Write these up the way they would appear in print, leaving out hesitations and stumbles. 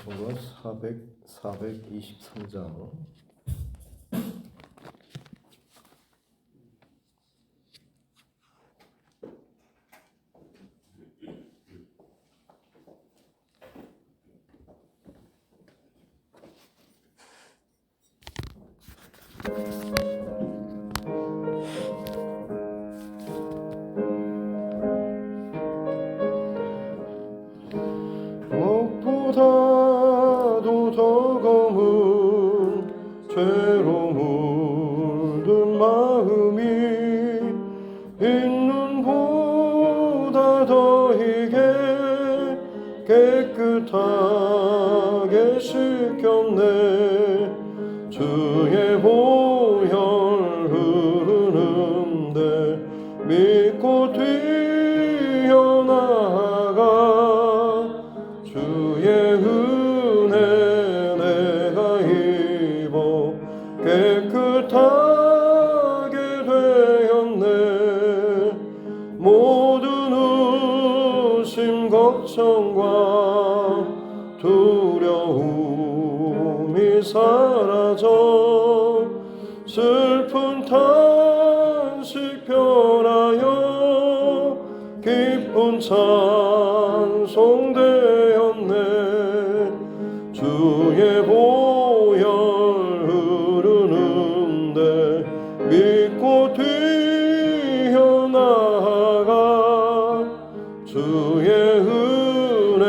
찬송가 423장 무엇보다도 더 검은 죄로 물든 마음이 흰눈보다 더이게 깨끗하게 씻겼네. 주의 보혈 흐르는데 믿고 뛰어나가 주의 은혜 내가 입어 깨끗하게 되었네. 모든 의심 걱정과 두려움이 사라져 슬픈 탄식 변하여 기쁜 찬송 되었네. 주의 보혈 흐르는데 믿고 뛰어나가 주의 은혜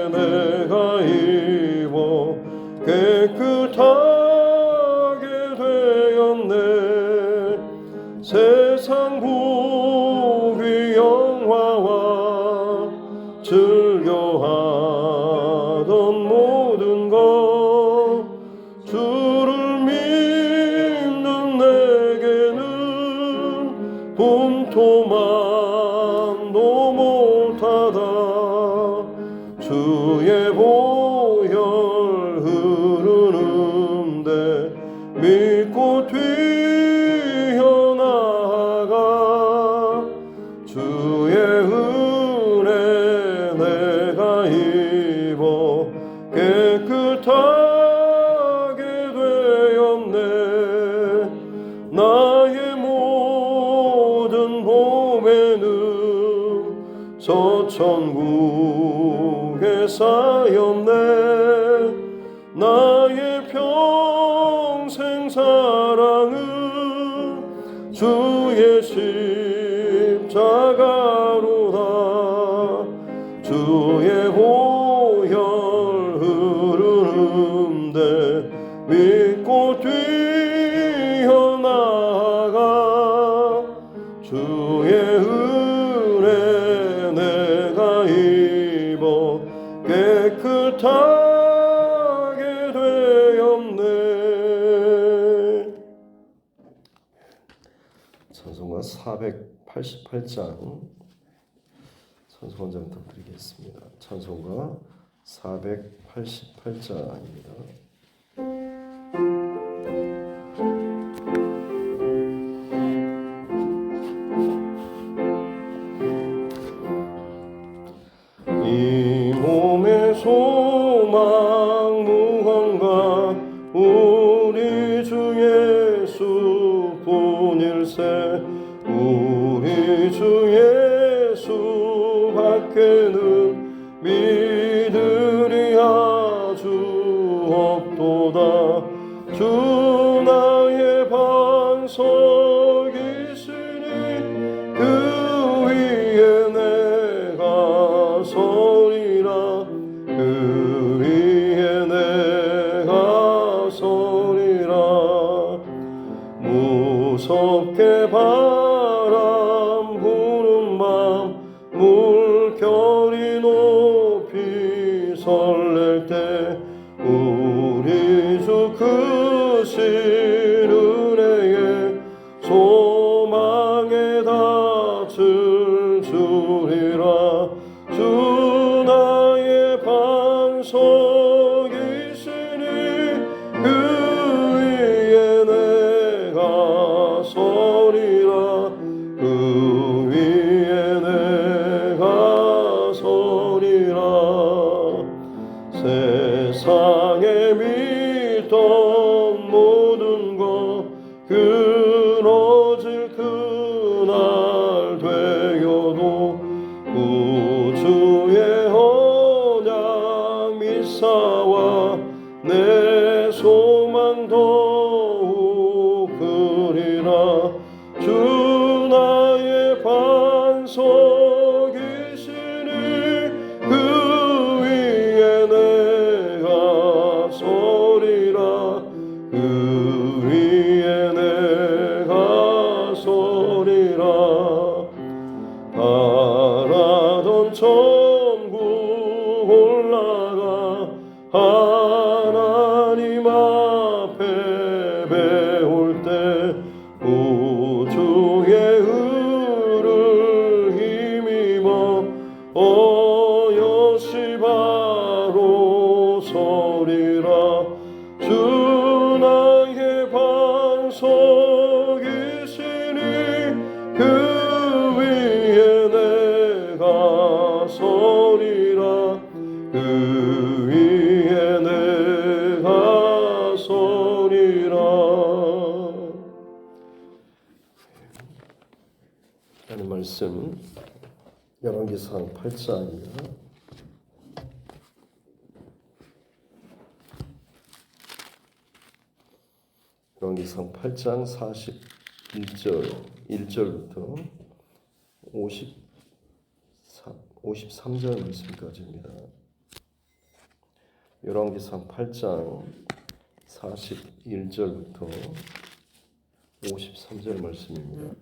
내가 입어 깨끗하게 되었네. 세상 부귀 영화와 즐겨하던 모든 것 주를 믿는 내게는 분토만도 못하다. 주의 보혈 흐르는데 믿고 뛰어나가 주의 은혜 내가 입어 깨끗하게 되었네. 나의 모든 봄에는 저 천국에 쌓였네. 나의 평생 사랑은 주의 십자가로다. 주의 보혈 흐르는데 믿고 뛰어나가 주의 은혜 내가 입어 깨끗하게 되었네. 찬송가 488장 찬송원장부터 드리겠습니다. 찬송가 488장입니다. 이 몸의 소망 무언가 우리 주 예수 뿐일세. 우리 주 예수 밖에는 믿으리 아주 없도다. 주 나의 반석이시니 그 위에 내가 서리라. 그 위에 내가 서리라. 무섭게 바람 부는 밤 물결이 높이 설렐 때 우리 주 크신 은혜에 소망에 닿을 줄이라. 주 나의 반석이시니 그 위에 내가 서리라. 그 위에 내가 서리라. 세상에 믿던 모든 것 끊어질 그날 되어도 구주의 언약 미사와 내 소망 더욱 크리라. 주 나의 반석이시니 그 위에 내가 서리라. 그 위에 내가 서리라. 바라던 천국 올라가 하나님 앞에 배울 때 우주의 을을 힘입어 어여시 바로 서리라. 주 나의 반석이시니 그 위에 내가 서리라. 그 위에 내가 서리라. 하는 말씀 열왕기상 8장입니다. 열왕기상 8장 41절부터 53절 말씀까지입니다. 열왕기상 8장 41절부터 53절 말씀입니다.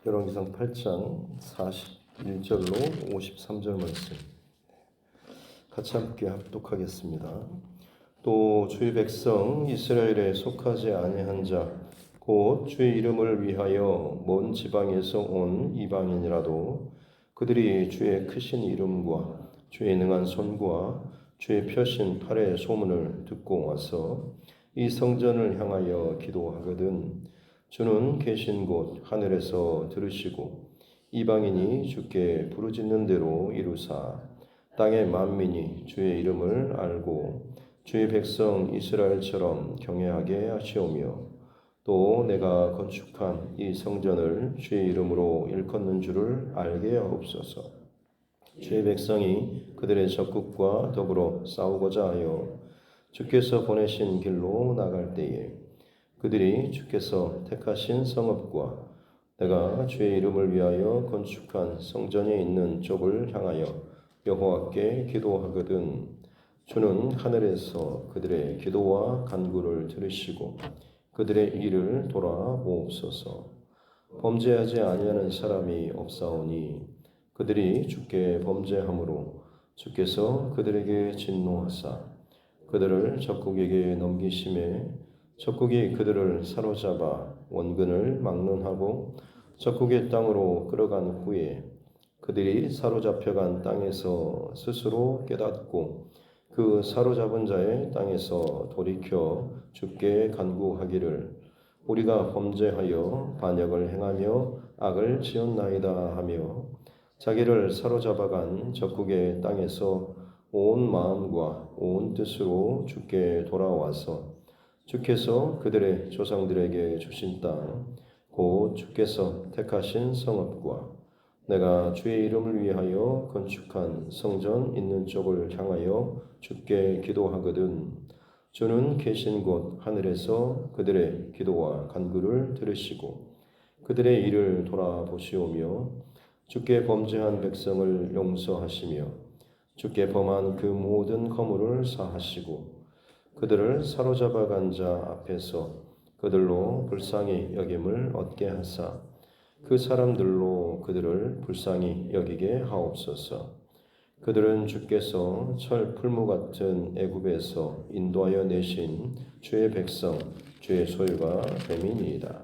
열왕기상 8장 41절로 53절 말씀 같이 함께 합독하겠습니다. 또 주의 백성 이스라엘에 속하지 아니한 자 곧 주의 이름을 위하여 먼 지방에서 온 이방인이라도 그들이 주의 크신 이름과 주의 능한 손과 주의 펴신 팔의 소문을 듣고 와서 이 성전을 향하여 기도하거든 주는 계신 곳 하늘에서 들으시고 이방인이 주께 부르짖는 대로 이루사 땅의 만민이 주의 이름을 알고 주의 백성 이스라엘처럼 경외하게 하시오며 또 내가 건축한 이 성전을 주의 이름으로 일컫는 줄을 알게 하옵소서. 주의 백성이 그들의 적국과 더불어 싸우고자 하여 주께서 보내신 길로 나갈 때에 그들이 주께서 택하신 성읍과 내가 주의 이름을 위하여 건축한 성전에 있는 쪽을 향하여 여호와께 기도하거든 주는 하늘에서 그들의 기도와 간구를 들으시고 그들의 일을 돌아보옵소서. 범죄하지 아니하는 사람이 없사오니 그들이 주께 범죄함으로 주께서 그들에게 진노하사 그들을 적국에게 넘기심에 적국이 그들을 사로잡아 원근을 막론하고 적국의 땅으로 끌어간 후에 그들이 사로잡혀간 땅에서 스스로 깨닫고 그 사로잡은 자의 땅에서 돌이켜 주께 간구하기를 우리가 범죄하여 반역을 행하며 악을 지었나이다 하며 자기를 사로잡아간 적국의 땅에서 온 마음과 온 뜻으로 주께 돌아와서 주께서 그들의 조상들에게 주신 땅 곧 주께서 택하신 성읍과 내가 주의 이름을 위하여 건축한 성전 있는 쪽을 향하여 주께 기도하거든 주는 계신 곳 하늘에서 그들의 기도와 간구를 들으시고 그들의 일을 돌아보시오며 주께 범죄한 백성을 용서하시며 주께 범한 그 모든 허물을 사하시고 그들을 사로잡아간 자 앞에서 그들로 불쌍히 여김을 얻게 하사 그 사람들로 그들을 불쌍히 여기게 하옵소서. 그들은 주께서 철 풀무 같은 애굽에서 인도하여 내신 주의 백성 주의 소유가 됨이니이다.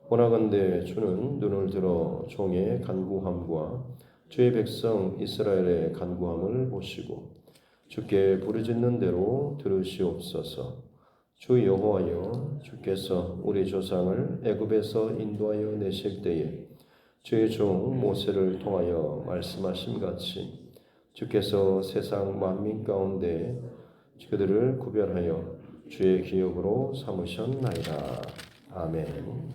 원하건대 주는 눈을 들어 종의 간구함과 주의 백성 이스라엘의 간구함을 보시고 주께 부르짖는 대로 들으시옵소서. 주 여호와여, 주께서 우리 조상을 애굽에서 인도하여 내실 때에 주의 종 모세를 통하여 말씀하신 같이 주께서 세상 만민 가운데 그들을 구별하여 주의 기업으로 삼으셨나이다. 아멘.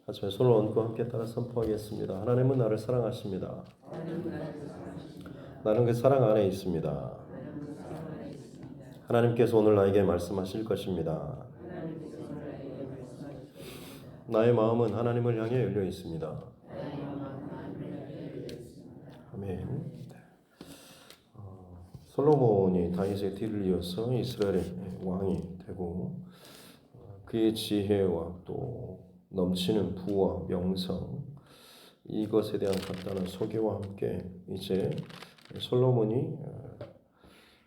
하지만 손을 얹고 함께 따라 선포하겠습니다. 하나님은 나를 사랑하십니다. 나는 그 사랑 안에 있습니다. 하나님께서 오늘 나에게 말씀하실 것입니다. 나의 마음은 하나님을 향해 열려 있습니다. 아멘. 솔로몬이 다윗의 뒤를 이어서 이스라엘의 왕이 되고 그의 지혜와 또 넘치는 부와 명성 이것에 대한 간단한 소개와 함께 이제 솔로몬이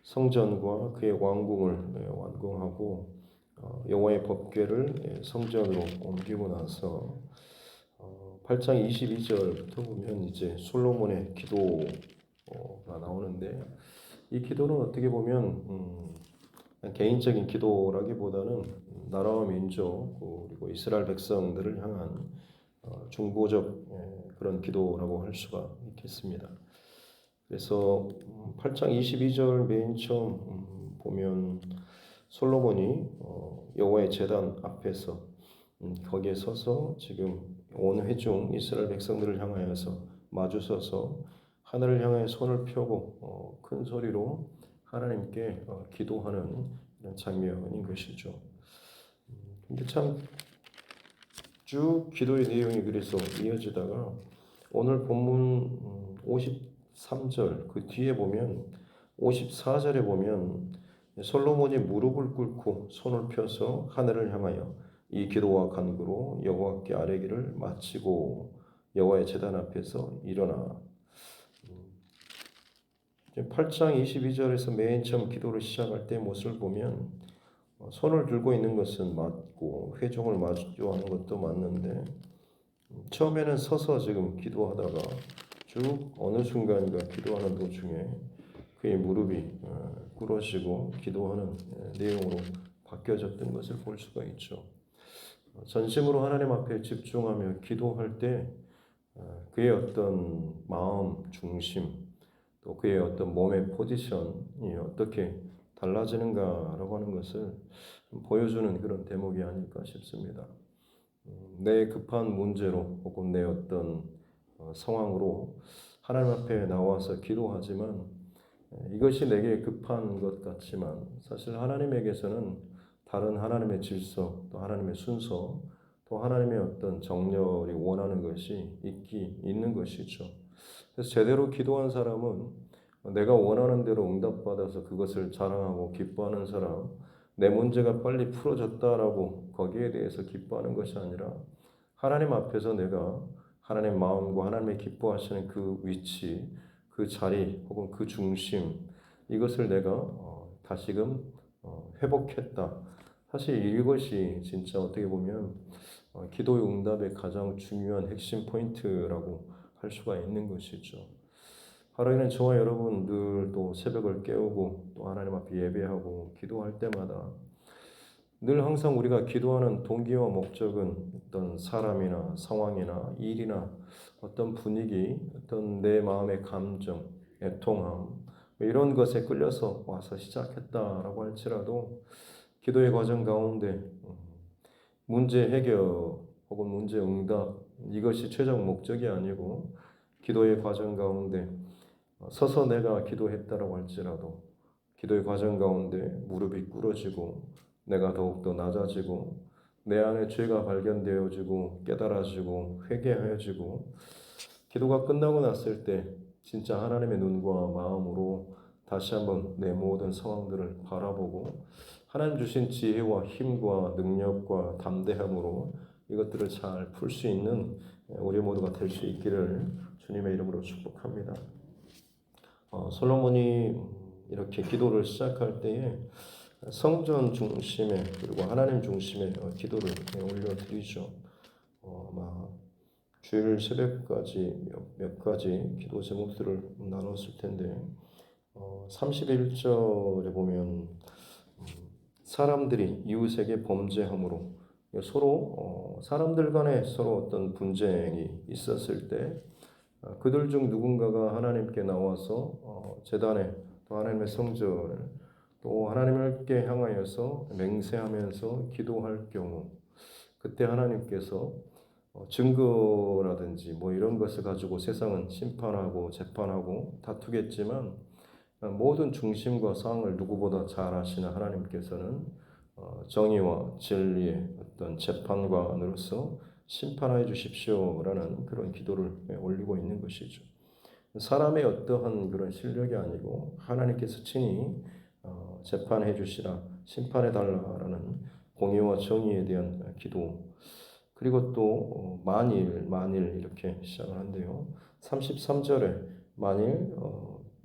성전과 그의 왕궁을 완공하고 여호와의 법궤를 성전으로 옮기고 나서 8장 22절부터 보면 이제 솔로몬의 기도가 나오는데 이 기도는 어떻게 보면 개인적인 기도라기보다는 나라와 민족 그리고 이스라엘 백성들을 향한 중보적 그런 기도라고 할 수가 있겠습니다. 그래서 8장 22절 맨 처음 보면 솔로몬이 여호와의 제단 앞에서 거기에 서서 지금 온 회중 이스라엘 백성들을 향하여서 마주서서 하늘을 향해 손을 펴고 큰 소리로 하나님께 기도하는 이런 장면인 것이죠. 근데 참 쭉 기도의 내용이 그래서 이어지다가 오늘 본문 53절 그 뒤에 보면 54절에 보면 솔로몬이 무릎을 꿇고 손을 펴서 하늘을 향하여 이 기도와 간구로 여호와께 아뢰기를 마치고 여호와의 제단 앞에서 일어나 8장 22절에서 맨 처음 기도를 시작할 때 모습을 보면 손을 들고 있는 것은 맞고 회중을 마주하는 것도 맞는데 처음에는 서서 지금 기도하다가 쭉 어느 순간인가 기도하는 도중에 그의 무릎이 꿇어지고 기도하는 내용으로 바뀌어졌던 것을 볼 수가 있죠. 전심으로 하나님 앞에 집중하며 기도할 때 그의 어떤 마음 중심 또 그의 어떤 몸의 포지션이 어떻게 달라지는가라고 하는 것을 보여주는 그런 대목이 아닐까 싶습니다. 내 급한 문제로 혹은 내 어떤 상황으로 하나님 앞에 나와서 기도하지만 이것이 내게 급한 것 같지만 사실 하나님에게서는 다른 하나님의 질서, 또 하나님의 순서, 또 하나님의 어떤 정렬이 원하는 것이 있는 것이죠. 그래서 제대로 기도한 사람은 내가 원하는 대로 응답받아서 그것을 자랑하고 기뻐하는 사람, 내 문제가 빨리 풀어졌다라고 거기에 대해서 기뻐하는 것이 아니라 하나님 앞에서 내가 하나님의 마음과 하나님의 기뻐하시는 그 위치, 그 자리 혹은 그 중심 이것을 내가 다시금 회복했다. 사실 이것이 진짜 어떻게 보면 기도의 응답의 가장 중요한 핵심 포인트라고 할 수가 있는 것이죠. 하루에는 저와 여러분 늘 또 새벽을 깨우고 또 하나님 앞에 예배하고 기도할 때마다 늘 항상 우리가 기도하는 동기와 목적은 어떤 사람이나 상황이나 일이나 어떤 분위기, 어떤 내 마음의 감정, 애통함 이런 것에 끌려서 와서 시작했다라고 할지라도 기도의 과정 가운데 문제 해결 혹은 문제 응답 이것이 최종 목적이 아니고 기도의 과정 가운데 서서 내가 기도했다라고 할지라도 기도의 과정 가운데 무릎이 꿇어지고 내가 더욱더 낮아지고 내 안에 죄가 발견되어지고 깨달아지고 회개하여지고 기도가 끝나고 났을 때 진짜 하나님의 눈과 마음으로 다시 한번 내 모든 상황들을 바라보고 하나님 주신 지혜와 힘과 능력과 담대함으로 이것들을 잘 풀 수 있는 우리 모두가 될 수 있기를 주님의 이름으로 축복합니다. 솔로몬이 이렇게 기도를 시작할 때에 성전 중심에 그리고 하나님 중심에 기도를 올려드리죠. 아마 주일 새벽까지 몇 가지 기도 제목들을 나눴을 텐데 31절에 보면 사람들이 이웃에게 범죄함으로 서로 사람들 간에 서로 어떤 분쟁이 있었을 때 그들 중 누군가가 하나님께 나와서 제단에 또 하나님의 성전을 또 하나님께 향하여서 맹세하면서 기도할 경우 그때 하나님께서 증거라든지 뭐 이런 것을 가지고 세상은 심판하고 재판하고 다투겠지만 모든 중심과 상을 누구보다 잘 아시는 하나님께서는 정의와 진리의 어떤 재판관으로서 심판하여 주십시오라는 그런 기도를 올리고 있는 것이죠. 사람의 어떠한 그런 실력이 아니고 하나님께서 친히 재판해 주시라, 심판해 달라라는 공의와 정의에 대한 기도. 그리고 또 만일 이렇게 시작을 한대요. 33절에 만일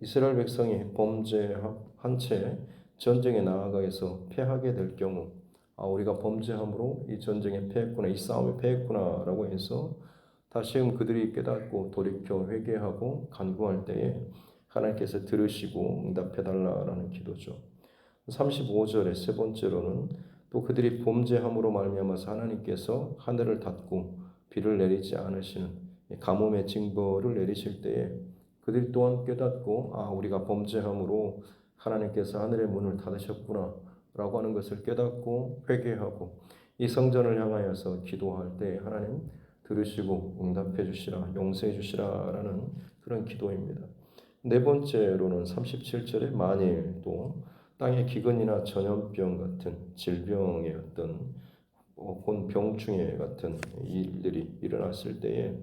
이스라엘 백성이 범죄한 채 전쟁에 나아가서 패하게 될 경우 우리가 범죄함으로 이 전쟁에 패했구나, 이 싸움에 패했구나라고 해서 다시금 그들이 깨닫고 돌이켜 회개하고 간구할 때에 하나님께서 들으시고 응답해 달라라는 기도죠. 35절의 세 번째로는 또 그들이 범죄함으로 말미암아서 하나님께서 하늘을 닫고 비를 내리지 않으시는 가뭄의 징벌을 내리실 때에 그들이 또한 깨닫고 우리가 범죄함으로 하나님께서 하늘의 문을 닫으셨구나 라고 하는 것을 깨닫고 회개하고 이 성전을 향하여서 기도할 때 하나님 들으시고 응답해 주시라, 용서해 주시라 라는 그런 기도입니다. 네 번째로는 37절에 만일 또 땅의 기근이나 전염병 같은 질병의 어떤 곤병충해 같은 일들이 일어났을 때에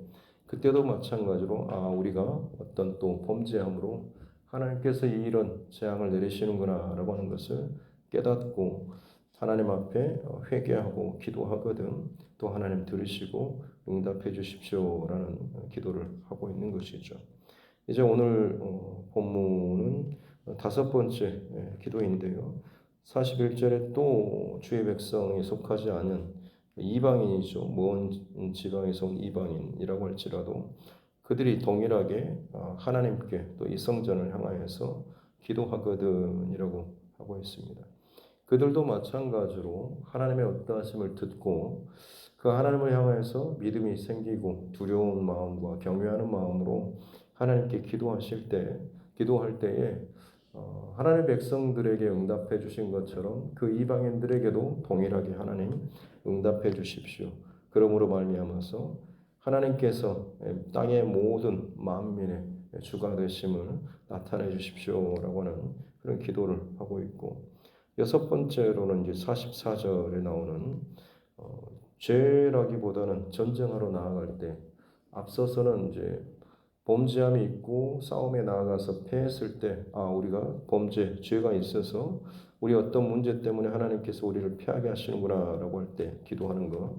그때도 마찬가지로 우리가 어떤 또 범죄함으로 하나님께서 이런 재앙을 내리시는구나 라고 하는 것을 깨닫고 하나님 앞에 회개하고 기도하거든 또 하나님 들으시고 응답해 주십시오라는 기도를 하고 있는 것이죠. 이제 오늘 본문은 다섯 번째 기도인데요. 41절에 또 주의 백성에 속하지 않은 이방인이죠. 먼 지방에서 온 이방인이라고 할지라도 그들이 동일하게 하나님께 또 이 성전을 향하여서 기도하거든이라고 하고 있습니다. 그들도 마찬가지로 하나님의 어떠하심을 듣고 그 하나님을 향해서 믿음이 생기고 두려운 마음과 경외하는 마음으로 하나님께 기도할 때에 하나님의 백성들에게 응답해 주신 것처럼 그 이방인들에게도 동일하게 하나님 응답해 주십시오. 그러므로 말미암아서 하나님께서 땅의 모든 만민의 주가 되심을 나타내 주십시오라고 하는 그런 기도를 하고 있고 여섯 번째로는 이제 44절에 나오는 죄라기보다는 전쟁하러 나아갈 때 앞서서는 이제 범죄함이 있고 싸움에 나아가서 패했을 때 우리가 죄가 있어서 우리 어떤 문제 때문에 하나님께서 우리를 패하게 하시는구나라고 할 때 기도하는 것.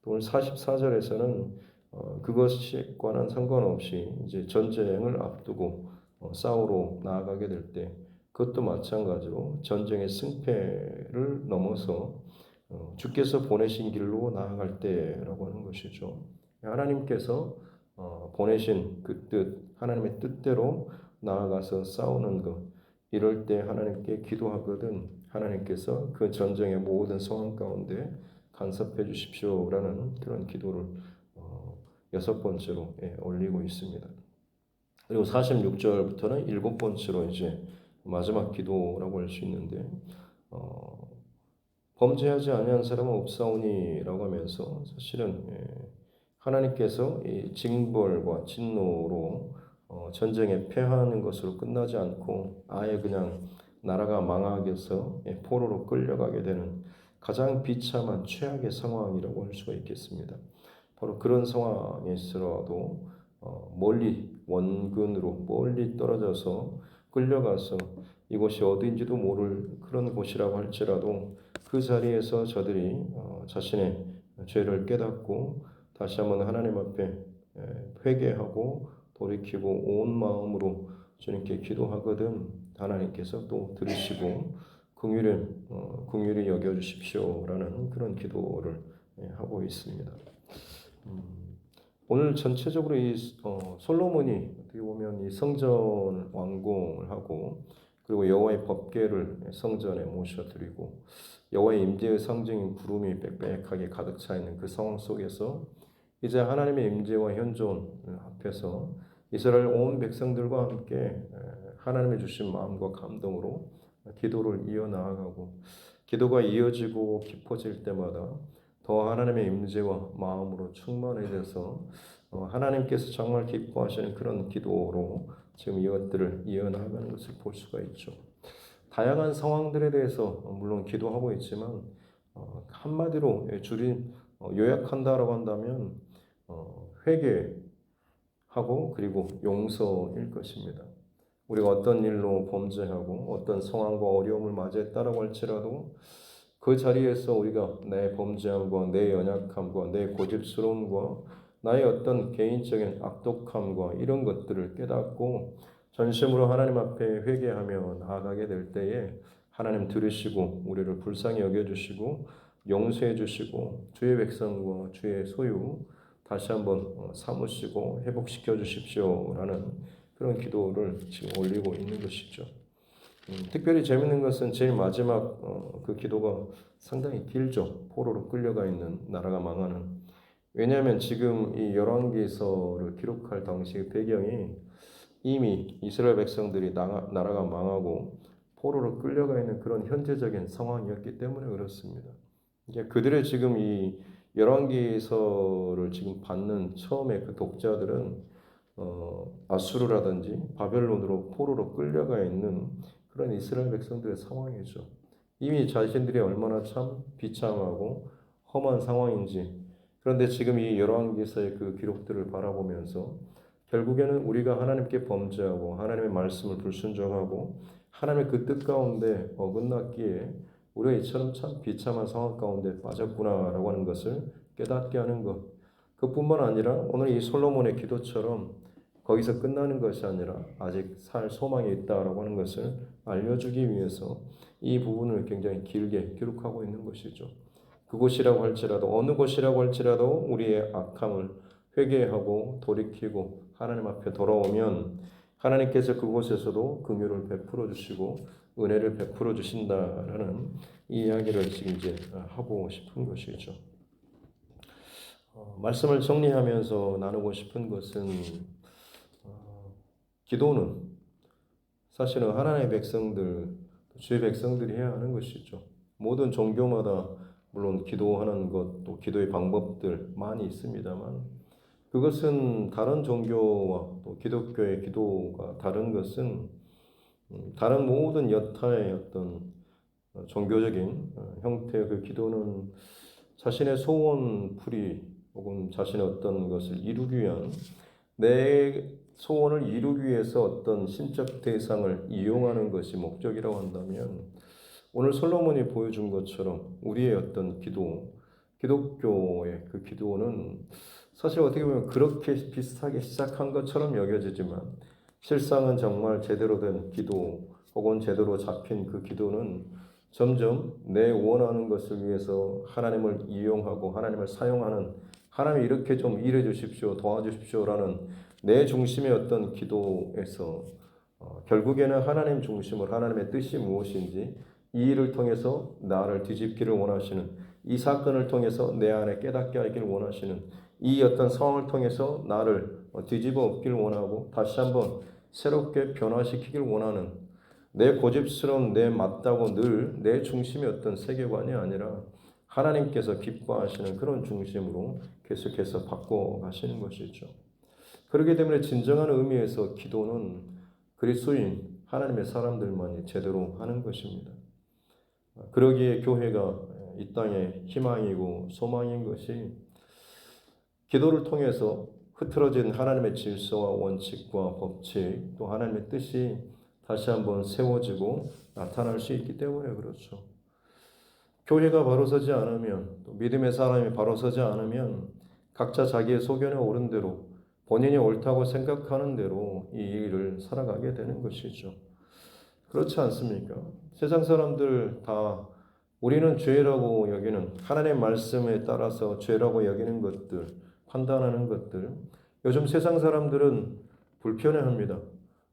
또 오늘 44절에서는 그것과는 상관없이 이제 전쟁을 앞두고 싸우러 나아가게 될 때 그것도 마찬가지로 전쟁의 승패를 넘어서 주께서 보내신 길로 나아갈 때라고 하는 것이죠. 하나님께서 보내신 그 뜻, 하나님의 뜻대로 나아가서 싸우는 것, 이럴 때 하나님께 기도하거든 하나님께서 그 전쟁의 모든 상황 가운데 간섭해 주십시오라는 그런 기도를 여섯 번째로 올리고 있습니다. 그리고 46절부터는 일곱 번째로 이제 마지막 기도라고 할 수 있는데 범죄하지 아니한 사람은 없사오니라고 하면서 사실은 하나님께서 이 징벌과 진노로 전쟁에 패하는 것으로 끝나지 않고 아예 그냥 나라가 망하게서 포로로 끌려가게 되는 가장 비참한 최악의 상황이라고 할 수가 있겠습니다. 바로 그런 상황에서라도 멀리 원근으로 멀리 떨어져서 끌려가서 이곳이 어디인지도 모를 그런 곳이라고 할지라도 그 자리에서 저들이 자신의 죄를 깨닫고 다시 한번 하나님 앞에 회개하고 돌이키고 온 마음으로 주님께 기도하거든 하나님께서 또 들으시고 긍휼히 여겨주십시오라는 그런 기도를 하고 있습니다. 오늘 전체적으로 이 솔로몬이 어떻게 보면 이 성전 완공을 하고 그리고 여호와의 법궤를 성전에 모셔드리고 여호와의 임재의 상징인 구름이 빽빽하게 가득 차 있는 그 상황 속에서 이제 하나님의 임재와 현존 앞에서 이스라엘 온 백성들과 함께 하나님의 주신 마음과 감동으로 기도를 이어나가고 기도가 이어지고 깊어질 때마다 더 하나님의 임재와 마음으로 충만해져서 하나님께서 정말 기뻐하시는 그런 기도로 지금 이것들을 이어나가는 것을 볼 수가 있죠. 다양한 상황들에 대해서 물론 기도하고 있지만 한마디로 줄인 요약한다라고 한다면 회개하고 그리고 용서일 것입니다. 우리가 어떤 일로 범죄하고 어떤 상황과 어려움을 맞이했다라고 할지라도 그 자리에서 우리가 내 범죄함과 내 연약함과 내 고집스러움과 나의 어떤 개인적인 악독함과 이런 것들을 깨닫고 전심으로 하나님 앞에 회개하며 나아가게 될 때에 하나님 들으시고 우리를 불쌍히 여겨주시고 용서해 주시고 주의 백성과 주의 소유 다시 한번 삼으시고 회복시켜 주십시오라는 그런 기도를 지금 올리고 있는 것이죠. 특별히 재밌는 것은 제일 마지막 그 기도가 상당히 길죠. 포로로 끌려가 있는 나라가 망하는. 왜냐하면 지금 이 열왕기서를 기록할 당시의 배경이 이미 이스라엘 백성들이 나라가 망하고 포로로 끌려가 있는 그런 현재적인 상황이었기 때문에 그렇습니다. 이게 그들의 지금 이 열왕기서를 지금 받는 처음에 그 독자들은 아수르라든지 바벨론으로 포로로 끌려가 있는 그런 이스라엘 백성들의 상황이죠. 이미 자신들이 얼마나 참 비참하고 험한 상황인지. 그런데 지금 이 열왕기서의 그 기록들을 바라보면서 결국에는 우리가 하나님께 범죄하고 하나님의 말씀을 불순종하고 하나님의 그 뜻 가운데 어긋났기에 우리가 이처럼 참 비참한 상황 가운데 빠졌구나라고 하는 것을 깨닫게 하는 것. 그뿐만 아니라 오늘 이 솔로몬의 기도처럼 거기서 끝나는 것이 아니라 아직 살 소망이 있다라고 하는 것을 알려주기 위해서 이 부분을 굉장히 길게 기록하고 있는 것이죠. 그곳이라고 할지라도 어느 곳이라고 할지라도 우리의 악함을 회개하고 돌이키고 하나님 앞에 돌아오면 하나님께서 그곳에서도 긍휼을 베풀어 주시고 은혜를 베풀어 주신다라는 이 이야기를 지금 이제 하고 싶은 것이죠. 말씀을 정리하면서 나누고 싶은 것은 기도는 사실은 하나님의 백성들, 주의 백성들이 해야 하는 것이죠. 모든 종교마다 물론 기도하는 것, 또 기도의 방법들 많이 있습니다만 그것은 다른 종교와 또 기독교의 기도가 다른 것은 다른 모든 여타의 어떤 종교적인 형태의 그 기도는 자신의 소원풀이 혹은 자신의 어떤 것을 이루기 위한 내 소원을 이루기 위해서 어떤 신적 대상을 이용하는 것이 목적이라고 한다면 오늘 솔로몬이 보여준 것처럼 우리의 어떤 기도, 기독교의 그 기도는 사실 어떻게 보면 그렇게 비슷하게 시작한 것처럼 여겨지지만 실상은 정말 제대로 된 기도 혹은 제대로 잡힌 그 기도는 점점 내 원하는 것을 위해서 하나님을 이용하고 하나님을 사용하는 하나님 이렇게 좀 일해 주십시오, 도와주십시오라는 내 중심의 어떤 기도에서 결국에는 하나님 중심으로 하나님의 뜻이 무엇인지 이 일을 통해서 나를 뒤집기를 원하시는 이 사건을 통해서 내 안에 깨닫게 하기를 원하시는 이 어떤 상황을 통해서 나를 뒤집어 엎기를 원하고 다시 한번 새롭게 변화시키기를 원하는 내 고집스러운 내 맞다고 늘 내 중심의 어떤 세계관이 아니라 하나님께서 기뻐하시는 그런 중심으로 계속해서 바꿔가시는 것이죠. 그렇기 때문에 진정한 의미에서 기도는 그리스도인 하나님의 사람들만이 제대로 하는 것입니다. 그러기에 교회가 이 땅의 희망이고 소망인 것이 기도를 통해서 흐트러진 하나님의 질서와 원칙과 법칙 또 하나님의 뜻이 다시 한번 세워지고 나타날 수 있기 때문에 그렇죠. 교회가 바로 서지 않으면 또 믿음의 사람이 바로 서지 않으면 각자 자기의 소견에 옳은 대로 본인이 옳다고 생각하는 대로 이 일을 살아가게 되는 것이죠. 그렇지 않습니까? 세상 사람들 다 우리는 죄라고 여기는 하나님의 말씀에 따라서 죄라고 여기는 것들, 판단하는 것들 요즘 세상 사람들은 불편해합니다.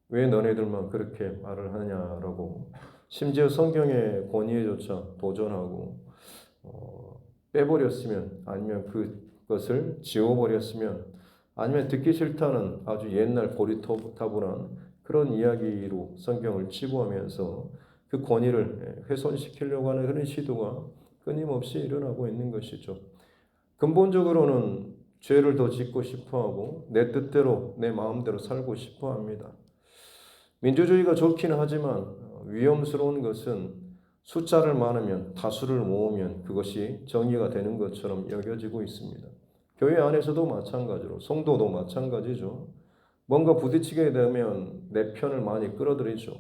왜 너네들만 그렇게 말을 하냐라고 심지어 성경의 권위에조차 도전하고 빼버렸으면 아니면 그것을 지워버렸으면 아니면 듣기 싫다는 아주 옛날 고리타분한 그런 이야기로 성경을 치부하면서 그 권위를 훼손시키려고 하는 그런 시도가 끊임없이 일어나고 있는 것이죠. 근본적으로는 죄를 더 짓고 싶어하고 내 뜻대로 내 마음대로 살고 싶어합니다. 민주주의가 좋기는 하지만 위험스러운 것은 숫자를 많으면 다수를 모으면 그것이 정의가 되는 것처럼 여겨지고 있습니다. 교회 안에서도 마찬가지로 성도도 마찬가지죠. 뭔가 부딪히게 되면 내 편을 많이 끌어들이죠.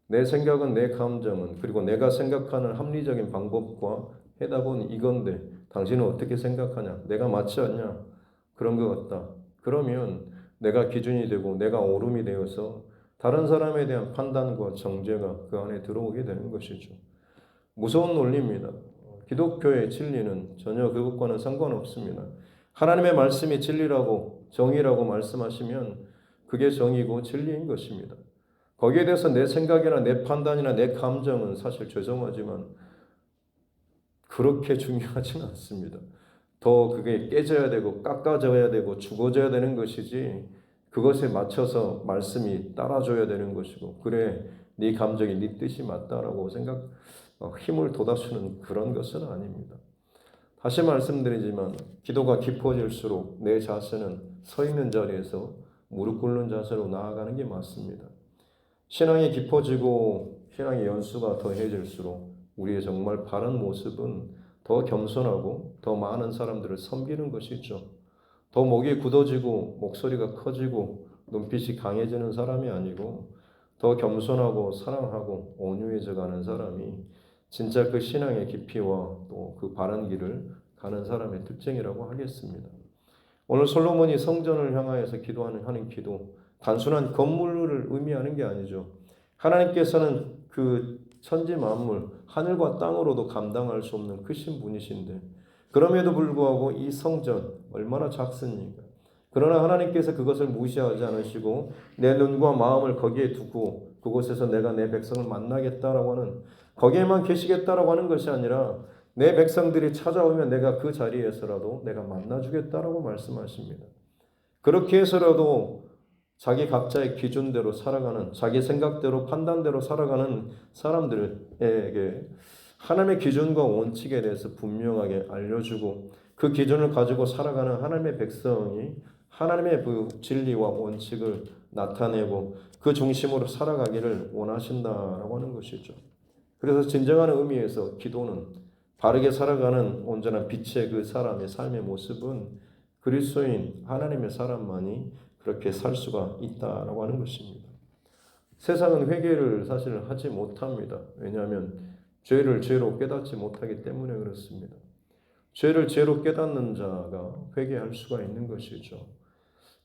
내 생각은 내 감정은 그리고 내가 생각하는 합리적인 방법과 해답은 이건데 당신은 어떻게 생각하냐? 내가 맞지 않냐? 그런 것 같다. 그러면 내가 기준이 되고 내가 오름이 되어서 다른 사람에 대한 판단과 정죄가 그 안에 들어오게 되는 것이죠. 무서운 논리입니다. 기독교의 진리는 전혀 그것과는 상관없습니다. 하나님의 말씀이 진리라고 정의라고 말씀하시면 그게 정의고 진리인 것입니다. 거기에 대해서 내 생각이나 내 판단이나 내 감정은 사실 죄송하지만 그렇게 중요하지는 않습니다. 더 그게 깨져야 되고 깎아져야 되고 죽어져야 되는 것이지 그것에 맞춰서 말씀이 따라줘야 되는 것이고 그래 네 감정이 네 뜻이 맞다라고 힘을 돋아주는 그런 것은 아닙니다. 다시 말씀드리지만 기도가 깊어질수록 내 자세는 서 있는 자리에서 무릎 꿇는 자세로 나아가는 게 맞습니다. 신앙이 깊어지고 신앙의 연수가 더해질수록 우리의 정말 바른 모습은 더 겸손하고 더 많은 사람들을 섬기는 것이죠. 더 목이 굳어지고 목소리가 커지고 눈빛이 강해지는 사람이 아니고 더 겸손하고 사랑하고 온유해져 가는 사람이 진짜 그 신앙의 깊이와 또 그 바른 길을 가는 사람의 특징이라고 하겠습니다. 오늘 솔로몬이 성전을 향하여서 기도하는 기도, 단순한 건물을 의미하는 게 아니죠. 하나님께서는 그 천지 만물, 하늘과 땅으로도 감당할 수 없는 크신 분이신데 그럼에도 불구하고 이 성전 얼마나 작습니까? 그러나 하나님께서 그것을 무시하지 않으시고 내 눈과 마음을 거기에 두고 그곳에서 내가 내 백성을 만나겠다라고 하는 거기에만 계시겠다라고 하는 것이 아니라 내 백성들이 찾아오면 내가 그 자리에서라도 내가 만나주겠다라고 말씀하십니다. 그렇게 해서라도 자기 각자의 기준대로 살아가는 자기 생각대로 판단대로 살아가는 사람들에게 하나님의 기준과 원칙에 대해서 분명하게 알려주고 그 기준을 가지고 살아가는 하나님의 백성이 하나님의 그 진리와 원칙을 나타내고 그 중심으로 살아가기를 원하신다라고 하는 것이죠. 그래서 진정한 의미에서 기도는 바르게 살아가는 온전한 빛의 그 사람의 삶의 모습은 그리스도인 하나님의 사람만이 그렇게 살 수가 있다라고 하는 것입니다. 세상은 회개를 사실 하지 못합니다. 왜냐하면 죄를 죄로 깨닫지 못하기 때문에 그렇습니다. 죄를 죄로 깨닫는 자가 회개할 수가 있는 것이죠.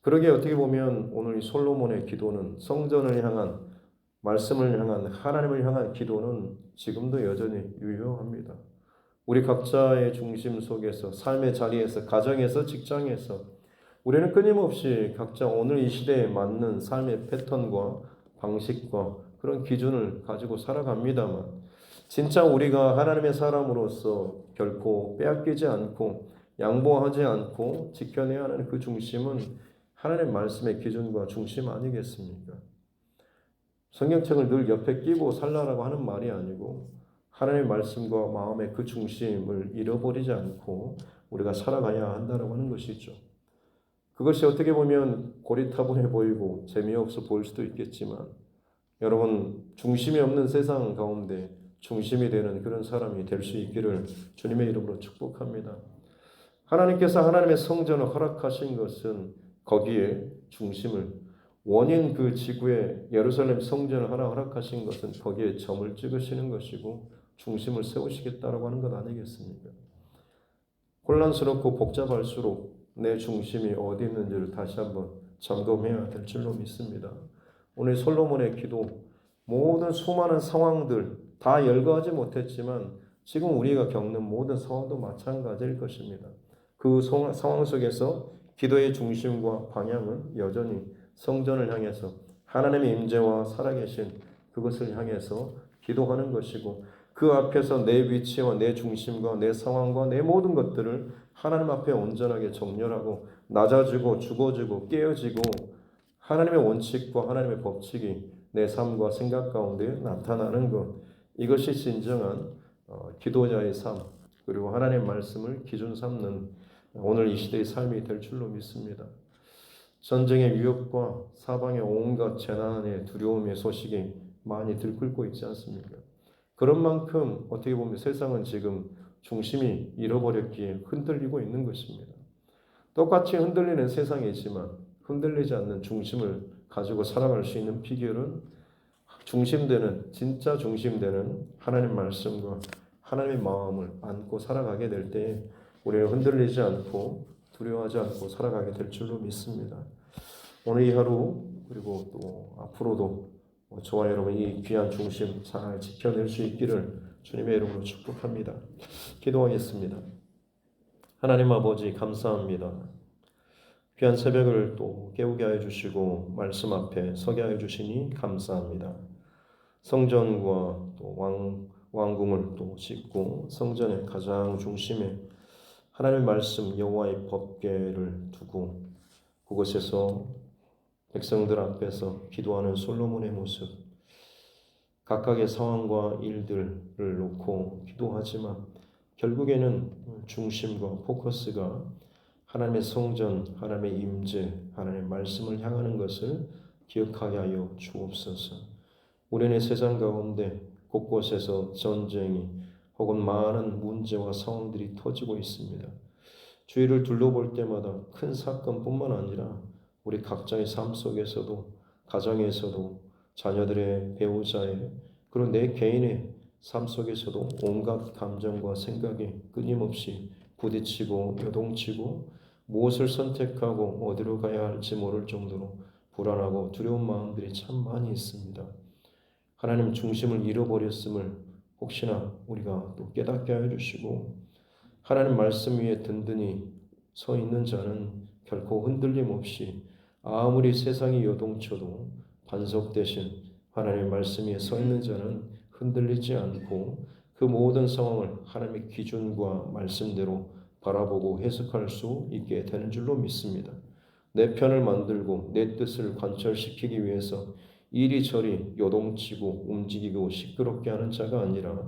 그러게 어떻게 보면 오늘 이 솔로몬의 기도는 성전을 향한 말씀을 향한 하나님을 향한 기도는 지금도 여전히 유효합니다. 우리 각자의 중심 속에서 삶의 자리에서 가정에서 직장에서 우리는 끊임없이 각자 오늘 이 시대에 맞는 삶의 패턴과 방식과 그런 기준을 가지고 살아갑니다만 진짜 우리가 하나님의 사람으로서 결코 빼앗기지 않고 양보하지 않고 지켜내야 하는 그 중심은 하나님의 말씀의 기준과 중심 아니겠습니까? 성경책을 늘 옆에 끼고 살라라고 하는 말이 아니고 하나님의 말씀과 마음의 그 중심을 잃어버리지 않고 우리가 살아가야 한다고 하는 것이죠. 그것이 어떻게 보면 고리타분해 보이고 재미없어 보일 수도 있겠지만 여러분 중심이 없는 세상 가운데 중심이 되는 그런 사람이 될 수 있기를 주님의 이름으로 축복합니다. 하나님께서 하나님의 성전을 허락하신 것은 거기에 중심을 원인 그 지구에 예루살렘 성전을 하나 허락하신 것은 거기에 점을 찍으시는 것이고 중심을 세우시겠다라고 하는 것 아니겠습니까? 혼란스럽고 복잡할수록 내 중심이 어디 있는지를 다시 한번 점검해야 될 줄로 믿습니다. 오늘 솔로몬의 기도 모든 수많은 상황들 다 열거하지 못했지만 지금 우리가 겪는 모든 상황도 마찬가지일 것입니다. 그 상황 속에서 기도의 중심과 방향은 여전히 성전을 향해서 하나님의 임재와 살아계신 그것을 향해서 기도하는 것이고, 그 앞에서 내 위치와 내 중심과 내 상황과 내 모든 것들을 하나님 앞에 온전하게 정렬하고 낮아지고 죽어지고 깨어지고 하나님의 원칙과 하나님의 법칙이 내 삶과 생각 가운데 나타나는 것, 이것이 진정한 기도자의 삶, 그리고 하나님의 말씀을 기준 삼는 오늘 이 시대의 삶이 될 줄로 믿습니다. 전쟁의 위협과 사방의 온갖 재난의 두려움의 소식이 많이 들끓고 있지 않습니까? 그런 만큼 어떻게 보면 세상은 지금 중심이 잃어버렸기에 흔들리고 있는 것입니다. 똑같이 흔들리는 세상이지만 흔들리지 않는 중심을 가지고 살아갈 수 있는 비결은 중심되는, 진짜 중심되는 하나님 말씀과 하나님의 마음을 안고 살아가게 될 때 우리는 흔들리지 않고 두려워하지 않고 살아가게 될 줄로 믿습니다. 오늘 이 하루 그리고 또 앞으로도 저와 여러분 이 귀한 중심 잘 지켜낼 수 있기를 주님의 이름으로 축복합니다. 기도하겠습니다. 하나님 아버지 감사합니다. 귀한 새벽을 또 깨우게 하여 주시고 말씀 앞에 서게 하여 주시니 감사합니다. 성전과 또 왕궁을 또 짓고 성전의 가장 중심에 하나님의 말씀 여호와의 법궤를 두고 그곳에서 백성들 앞에서 기도하는 솔로몬의 모습, 각각의 상황과 일들을 놓고 기도하지만 결국에는 중심과 포커스가 하나님의 성전, 하나님의 임재, 하나님의 말씀을 향하는 것을 기억하게 하여 주옵소서. 우리는 세상 가운데 곳곳에서 전쟁이 혹은 많은 문제와 상황들이 터지고 있습니다. 주위를 둘러볼 때마다 큰 사건뿐만 아니라 우리 각자의 삶 속에서도, 가정에서도, 자녀들의, 배우자의, 그리고 내 개인의 삶 속에서도 온갖 감정과 생각이 끊임없이 부딪히고 요동치고 무엇을 선택하고 어디로 가야 할지 모를 정도로 불안하고 두려운 마음들이 참 많이 있습니다. 하나님 중심을 잃어버렸음을 혹시나 우리가 또 깨닫게 하여 주시고 하나님 말씀 위에 든든히 서 있는 자는 결코 흔들림 없이 아무리 세상이 요동쳐도 반석 대신 하나님의 말씀 위에 서 있는 자는 흔들리지 않고 그 모든 상황을 하나님의 기준과 말씀대로 바라보고 해석할 수 있게 되는 줄로 믿습니다. 내 편을 만들고 내 뜻을 관철시키기 위해서 이리저리 요동치고 움직이고 시끄럽게 하는 자가 아니라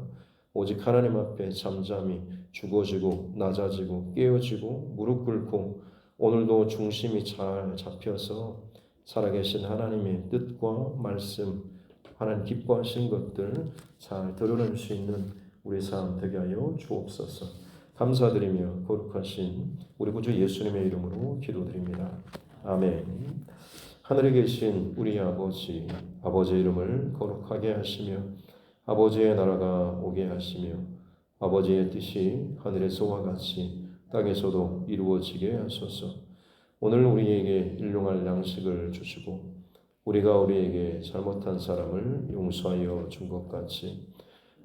오직 하나님 앞에 잠잠히 죽어지고 낮아지고 깨어지고 무릎 꿇고 오늘도 중심이 잘 잡혀서 살아계신 하나님의 뜻과 말씀, 하나님 기뻐하신 것들 잘 드러낼 수 있는 우리 삶 되게 하여 주옵소서. 감사드리며 거룩하신 우리 구주 예수님의 이름으로 기도드립니다. 아멘. 하늘에 계신 우리 아버지, 아버지의 이름을 거룩하게 하시며 아버지의 나라가 오게 하시며 아버지의 뜻이 하늘에서와 같이 땅에서도 이루어지게 하소서. 오늘 우리에게 일용할 양식을 주시고 우리가 우리에게 잘못한 사람을 용서하여 준 것 같이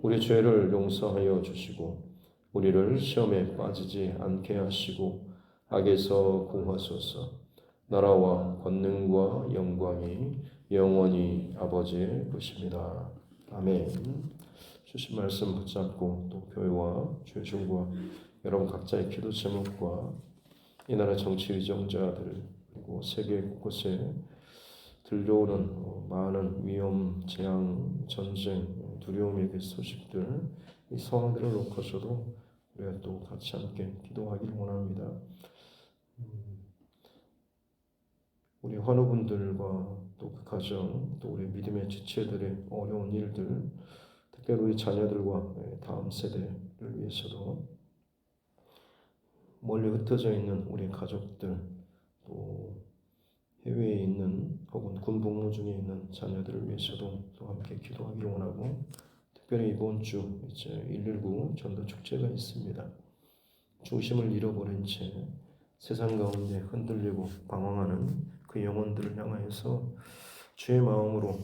우리 죄를 용서하여 주시고 우리를 시험에 빠지지 않게 하시고 악에서 구하소서. 나라와 권능과 영광이 영원히 아버지의 것입니다. 아멘. 주신 말씀 붙잡고 또 교회와 죄중과 여러분 각자의 기도 제목과 이 나라 정치 의정자들 그리고 세계 곳곳에 들려오는 많은 위험, 재앙, 전쟁, 두려움의 그 소식들 이 상황들을 놓고서도 우리가 또 같이 함께 기도하기를 원합니다. 우리 환우분들과 또 그 가정, 또 우리 믿음의 지체들의 어려운 일들, 특별히 우리 자녀들과 다음 세대를 위해서도 멀리 흩어져 있는 우리 가족들, 또 해외에 있는 혹은 군 복무 중에 있는 자녀들을 위해서도 또 함께 기도하기를 원하고, 특별히 이번 주 이제 119 전도 축제가 있습니다. 중심을 잃어버린 채 세상 가운데 흔들리고 방황하는 그 영혼들을 향하여서 주의 마음으로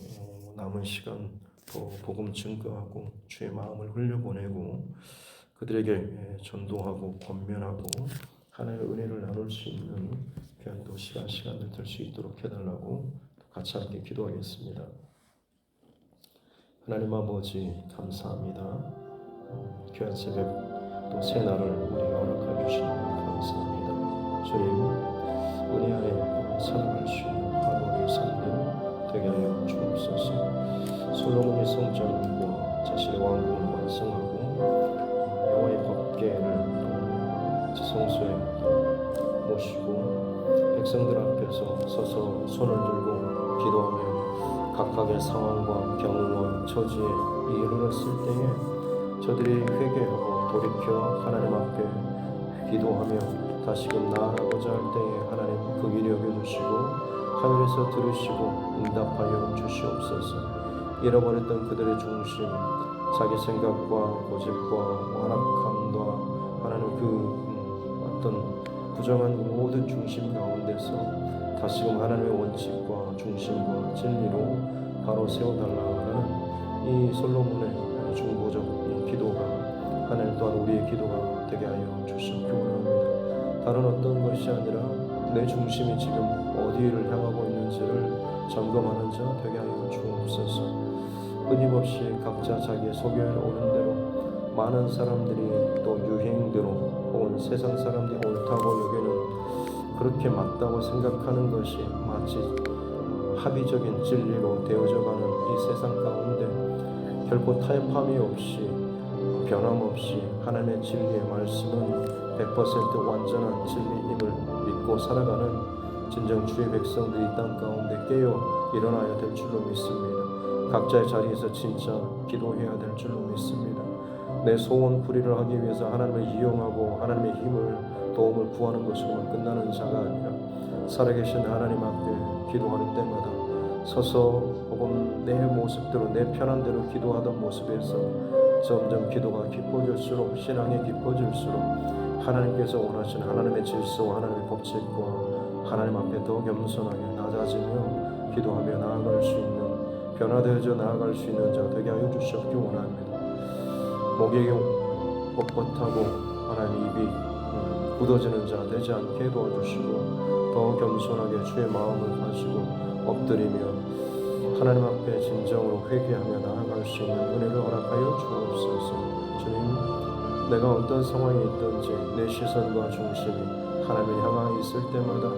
남은 시간 더 복음 증거하고 주의 마음을 흘려보내고 그들에게 전도하고 권면하고 하나님의 은혜를 나눌 수 있는 귀한 또 시간들 될 수 있도록 해달라고 같이 함께 기도하겠습니다. 하나님 아버지 감사합니다. 귀한 새벽 또 새 날을 우리에게 허락해 주시니 감사합니다. 주님 은혜 안에 살아갈 수 있는 하루의 삶들 되게 하여 주옵소서. 솔로몬이 성전과 자신의 왕궁을 완성하고 여호와의 법궤를 또 성소에 모시고 백성들 앞에서 서서 손을 들고 기도하며 각각의 상황과 경우와 처지에 이르렀을 때에 저들이 회개하고 돌이켜 하나님 앞에 기도하며 다시금 나아가고자 할 때에 하나님 긍휼히 여겨주시고 하늘에서 들으시고 응답하여 주시옵소서. 잃어버렸던 그들의 중심, 자기 생각과 고집과 완악함과 하나님 어떤 부정한 모든 중심 가운데서 다시금 하나님의 원칙과 중심과 진리로 바로 세워달라는 이 솔로몬의 중보적 기도가 하나님 또한 우리의 기도가 되게 하여 주시기 원합니다. 다른 어떤 것이 아니라 내 중심이 지금 어디를 향하고 있는지를 점검하는 자 되게 하여 주옵소서. 끊임없이 각자 자기의 소견에 오는 대로 많은 사람들이 또 유행대로 혹은 세상 사람들이 옳다고 여기는 그렇게 맞다고 생각하는 것이 마치 합의적인 진리로 되어져가는 이 세상 가운데 결코 타협함이 없이 변함없이 하나님의 진리의 말씀은 100% 완전한 진리임을 믿고 살아가는 진정 주의 백성들이 이 땅 가운데 깨어 일어나야 될 줄로 믿습니다. 각자의 자리에서 진짜 기도해야 될 줄로 믿습니다. 내 소원 풀이를 하기 위해서 하나님을 이용하고 하나님의 힘을 도움을 구하는 것으로만 끝나는 자가 아니라 살아계신 하나님 앞에 기도할 때마다 서서 혹은 내 모습대로 내 편한 대로 기도하던 모습에서 점점 기도가 깊어질수록 신앙이 깊어질수록 하나님께서 원하시는 하나님의 질서와 하나님의 법칙과 하나님 앞에 더 겸손하게 낮아지며 기도하며 나아갈 수 있는 변화되어져 나아갈 수 있는 자 되게 하여 주시옵기 원합니다. 목이 뻣뻣하고 하나님 입이 굳어지는 자 되지 않게 도와주시고 더 겸손하게 주의 마음을 가지고 엎드리며 하나님 앞에 진정으로 회개하며 나아갈 수 있는 은혜를 허락하여 주옵소서. 주님, 내가 어떤 상황에 있든지 내 시선과 중심이 하나님을 향하여 있을 때마다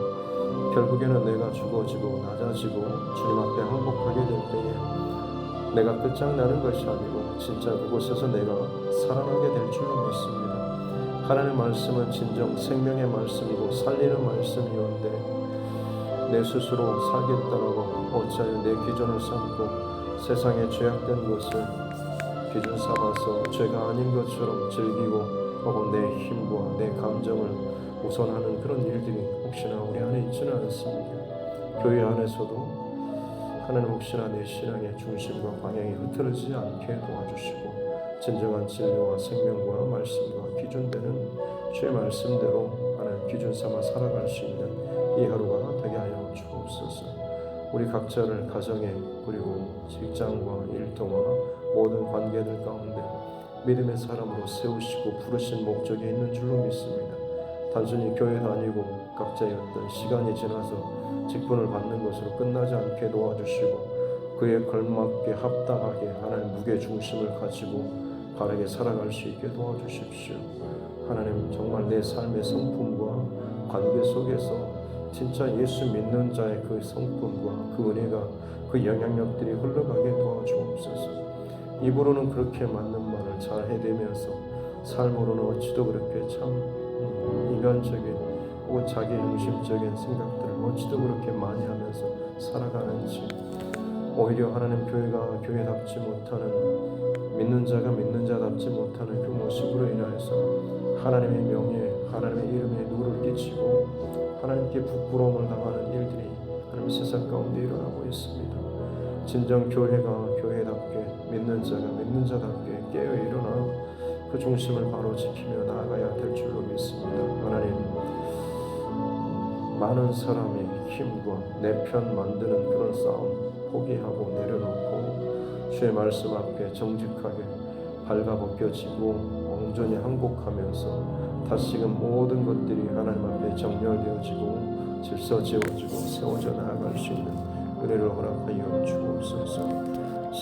결국에는 내가 죽어지고 낮아지고 주님 앞에 항복하게 될 때에 내가 끝장나는 것이 아니고 진짜 그곳에서 내가 살아나게 될 줄로 믿습니다. 하나님의 말씀은 진정 생명의 말씀이고 살리는 말씀이었는데 내 스스로 살겠다라고 어찌하여 내 기준을 삼고 세상에 죄악된 것을 기준 삼아서 죄가 아닌 것처럼 즐기고 혹은 내 힘과 내 감정을 우선하는 그런 일들이 혹시나 우리 안에 있지는 않습니까? 교회 안에서도 하나님 혹시나 내 신앙의 중심과 방향이 흐트러지지 않게 도와주시고 진정한 진리와 생명과 말씀과 기준되는 주의 말씀대로 하나님 기준 삼아 살아갈 수 있는 이 하루가 되게 하여 주옵소서. 우리 각자를 가정에 그리고 직장과 일터와 모든 관계들 가운데 믿음의 사람으로 세우시고 부르신 목적이 있는 줄로 믿습니다. 단순히 교회 다니고 각자의 어떤 시간이 지나서 직분을 받는 것으로 끝나지 않게 도와주시고 그에 걸맞게 합당하게 하나님 무게 중심을 가지고 바르게 살아갈 수 있게 도와주십시오. 하나님 정말 내 삶의 성품과 관계 속에서 진짜 예수 믿는 자의 그 성품과 그 은혜가 그 영향력들이 흘러가게 도와주옵소서. 입으로는 그렇게 맞는 말을 잘 해대면서 삶으로는 어찌도 그렇게 참 인간적인 혹은 자기 중심적인 생각들을 어찌도 그렇게 많이 하면서 살아가는지 오히려 하나님 교회가 교회답지 못하는 믿는 자가 믿는 자답지 못하는 그 모습으로 인하여서 하나님의 명예 하나님의 이름에 누를 끼치고 하나님께 부끄러움을 당하는 일들이 하나님 세상 가운데 일어나고 있습니다. 진정 교회가 교회답게 믿는 자가 믿는 자답게 깨어 일어나 그 중심을 바로 지키며 나아가야 될 줄로 믿습니다. 하나님 많은 사람의 힘과 내 편 만드는 그런 싸움 포기하고 내려놓고 주의 말씀 앞에 정직하게 발가벗겨지고 온전히 항복하면서 다시금 모든 것들이 하나님 앞에 정렬되어지고 질서 지어지고 세워져 나아갈 수 있는 은혜를 허락하여 주옵소서.